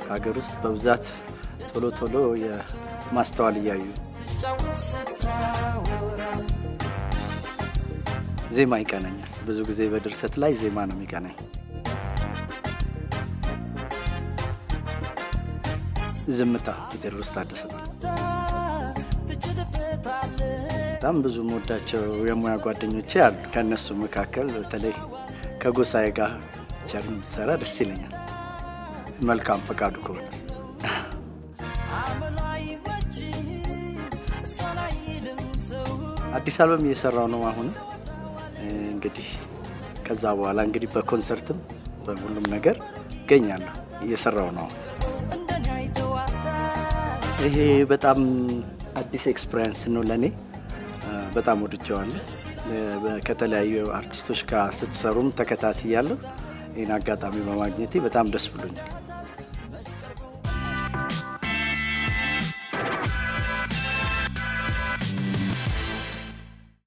ሀገር ውስጥ በብዛት ቶሎ የማስተዋል እያዩ ዜማ ይቀናኛል። ብዙ ጊዜ በድርሰት ላይ ዜማ ነው የሚቀናኝ። ዝምታ የቴዎድሮስ ታደሰ ነው። በጣም ብዙ የምወዳቸው የሙያ ጓደኞቼ አሉ። ከእነሱ መካከል በተለይ ከጎሳዬ ጋር ቸርን ብትሰራ ደስ ይለኛል። መልካም ፈቃዱ ከሆነ አዲስ አልበም እየሰራው ነው አሁን። እንግዲህ ከዛ በኋላ እንግዲህ በኮንሰርትም በሁሉም ነገር እገኛለሁ። እየሰራው ነው። ይሄ በጣም አዲስ ኤክስፒሪየንስ ነው ለኔ። በጣም ወድጄዋለሁ። ከተለያዩ አርቲስቶች ጋር ስትሰሩም ተከታትያለሁ። ይህን አጋጣሚ በማግኘቴ በጣም ደስ ብሎኛል።